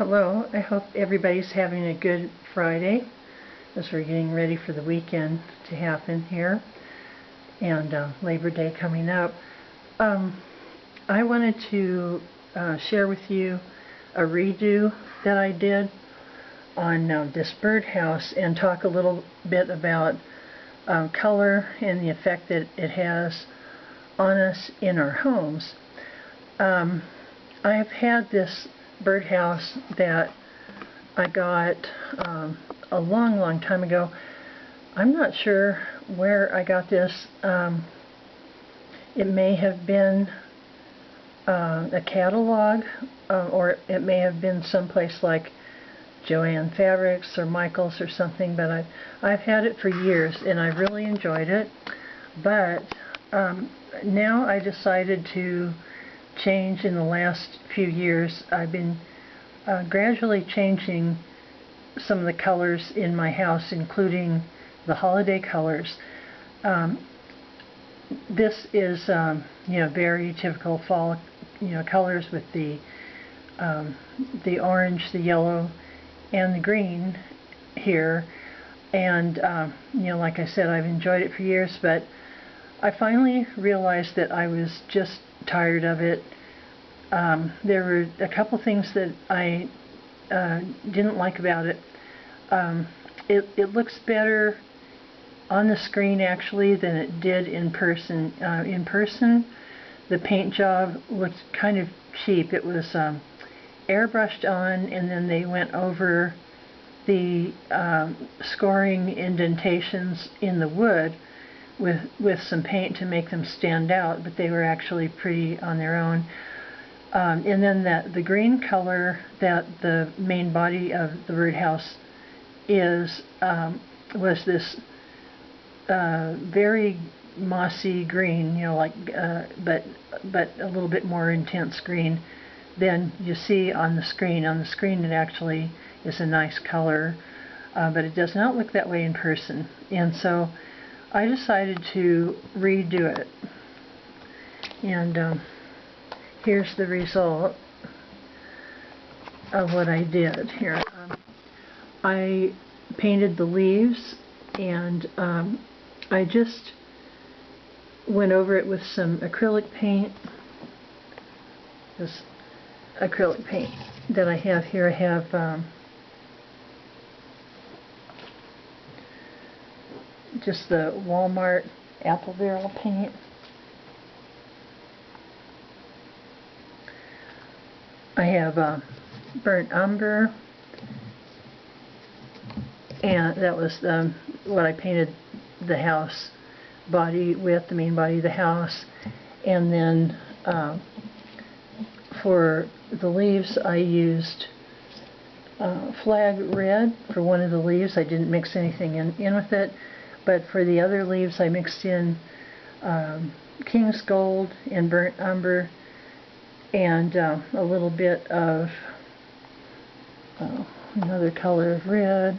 Hello, I hope everybody's having a good Friday as we're getting ready for the weekend to happen here and Labor Day coming up. I wanted to share with you a redo that I did on this birdhouse and talk a little bit about color and the effect that it has on us in our homes. I've had this birdhouse that I got a long time ago. I'm not sure where I got this. It may have been a catalog, or it may have been someplace like Joann Fabrics or Michael's or something, but I've had it for years and I've really enjoyed it. But now I decided to change. In the last few years I've been gradually changing some of the colors in my house, including the holiday colors. This is very typical fall colors with the orange, the yellow, and the green here. And like I said, I've enjoyed it for years, but I finally realized that I was just tired of it. There were a couple things that I didn't like about it. It looks better on the screen actually than it did in person. In person, the paint job looked kind of cheap. It was airbrushed on, and then they went over the scoring indentations in the wood with some paint to make them stand out, but they were actually pretty on their own. And then the green color that the main body of the birdhouse was this very mossy green, but a little bit more intense green than you see on the screen. On the screen it actually is a nice color, but it does not look that way in person. And so I decided to redo it, and here's the result of what I did here. I painted the leaves, and I just went over it with some acrylic paint. This acrylic paint that I have here, I have just the Walmart apple barrel paint. I have burnt umber, and that was what I painted the house body with, the main body of the house. And then for the leaves I used flag red for one of the leaves. I didn't mix anything in with it, but for the other leaves I mixed in King's Gold and burnt umber and a little bit of another color of red.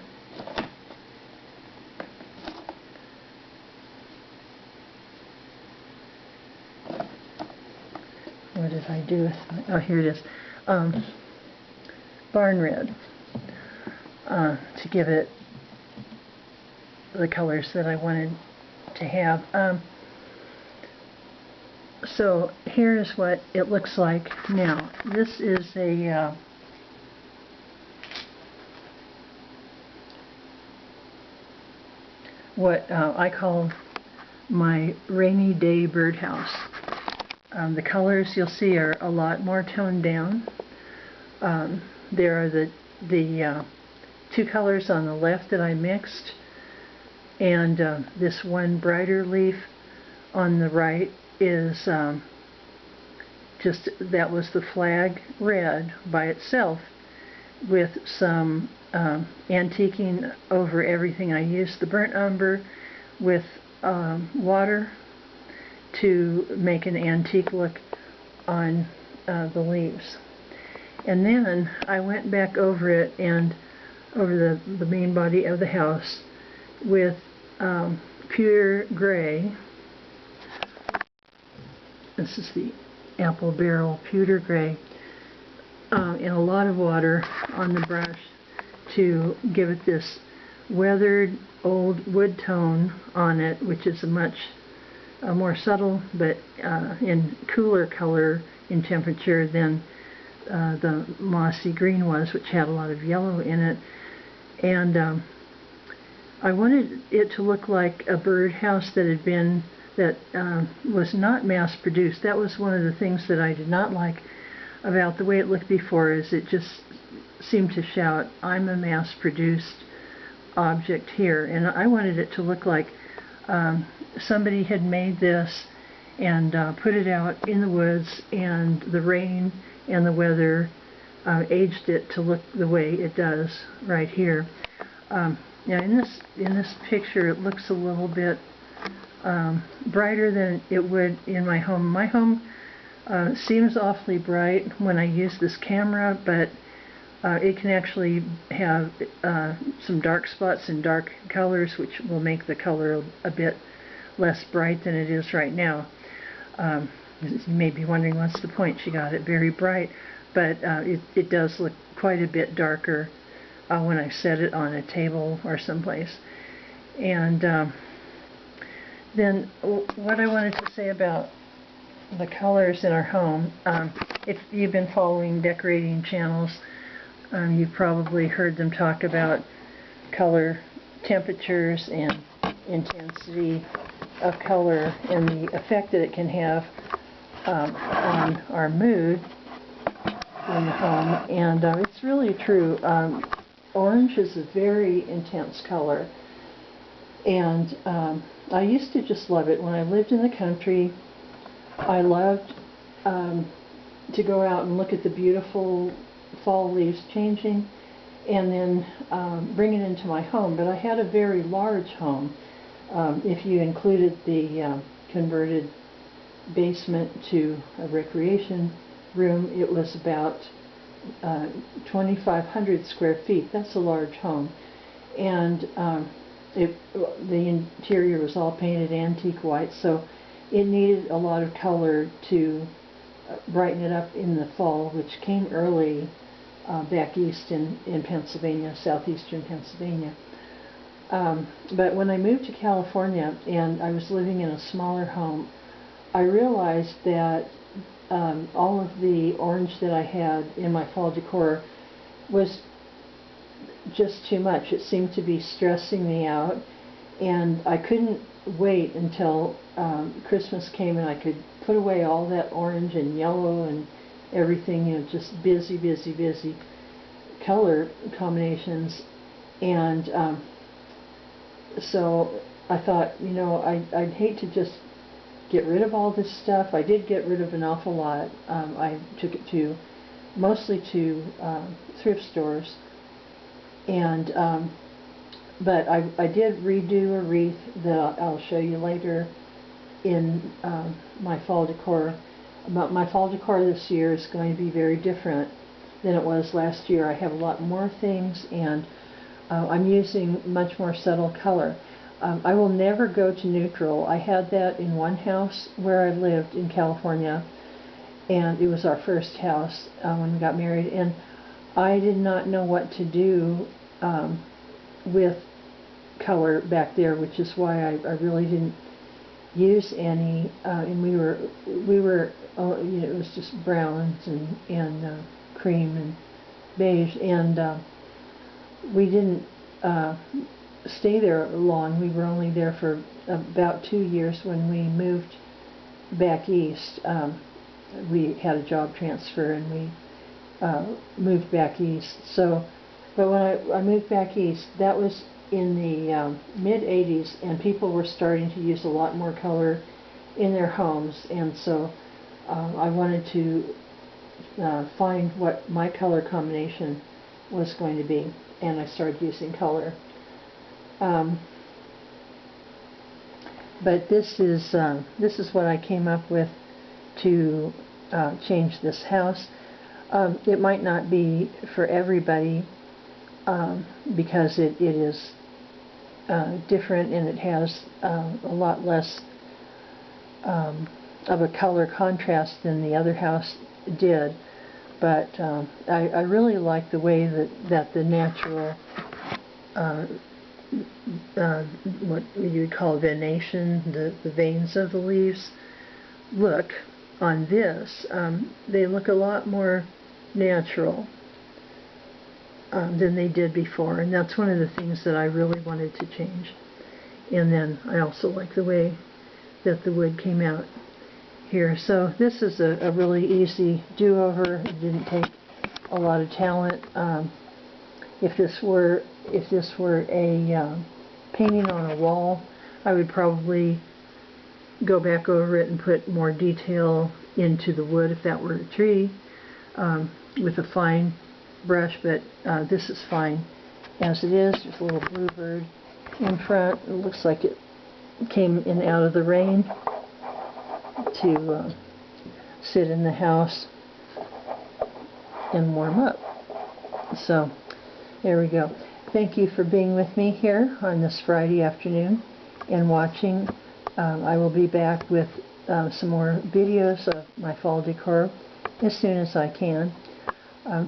What did I do with my, oh, here it is, barn red, to give it the colors that I wanted to have. So here's what it looks like now. This is a what I call my rainy day birdhouse. The colors you'll see are a lot more toned down. There are the two colors on the left that I mixed, and this one brighter leaf on the right is that was the flag red by itself, with some antiquing over everything. I used the burnt umber with water to make an antique look on the leaves. And then I went back over it and over the main body of the house with pure gray. This is the apple barrel pewter gray and a lot of water on the brush to give it this weathered old wood tone on it, which is a much more subtle but in cooler color in temperature than the mossy green was, which had a lot of yellow in it. And I wanted it to look like a birdhouse that was not mass-produced. That was one of the things that I did not like about the way it looked before, is it just seemed to shout, I'm a mass-produced object here. And I wanted it to look like somebody had made this and put it out in the woods, and the rain and the weather aged it to look the way it does right here. Now in this picture it looks a little bit brighter than it would in my home. My home seems awfully bright when I use this camera, but it can actually have some dark spots and dark colors, which will make the color a bit less bright than it is right now. You may be wondering, what's the point? She got it very bright, but it does look quite a bit darker when I set it on a table or someplace. And then what I wanted to say about the colors in our home, if you've been following decorating channels, you've probably heard them talk about color temperatures and intensity of color and the effect that it can have on our mood in the home. And it's really true. Orange is a very intense color, and I used to just love it. When I lived in the country, I loved to go out and look at the beautiful fall leaves changing and then bring it into my home. But I had a very large home. If you included the converted basement to a recreation room, it was about 2,500 square feet. That's a large home. And the interior was all painted antique white, so it needed a lot of color to brighten it up in the fall, which came early back east in Pennsylvania, southeastern Pennsylvania. But when I moved to California and I was living in a smaller home, I realized that all of the orange that I had in my fall decor was just too much. It seemed to be stressing me out, and I couldn't wait until Christmas came and I could put away all that orange and yellow and everything, you know, just busy, busy, busy color combinations. And so I thought, you know, I'd hate to just get rid of all this stuff. I did get rid of an awful lot. I took it mostly to thrift stores, and but I did redo a wreath that I'll show you later in my fall decor. But my fall decor this year is going to be very different than it was last year. I have a lot more things, and I'm using much more subtle color. I will never go to neutral. I had that in one house where I lived in California, and it was our first house when we got married, and I did not know what to do with color back there, which is why I really didn't use any, and we were you know, it was just browns and cream and beige, and we didn't stay there long. We were only there for about 2 years. When we moved back east, we had a job transfer and we moved back east. So, but when I moved back east, that was in the mid-'80s, and people were starting to use a lot more color in their homes, and so I wanted to find what my color combination was going to be, and I started using color. But this is what I came up with to change this house. It might not be for everybody because it is different, and it has a lot less of a color contrast than the other house did. But I really like the way that the natural, what you would call venation, the veins of the leaves look on this. They look a lot more natural than they did before, and that's one of the things that I really wanted to change. And then I also like the way that the wood came out here. So this is a really easy do-over. It didn't take a lot of talent. If this were a painting on a wall, I would probably go back over it and put more detail into the wood if that were a tree with a fine brush, but this is fine as it is. Just a little bluebird in front. It looks like it came in out of the rain to sit in the house and warm up. So there we go. Thank you for being with me here on this Friday afternoon and watching. I will be back with some more videos of my fall decor as soon as I can.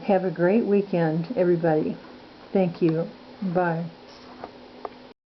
Have a great weekend, everybody. Thank you. Bye.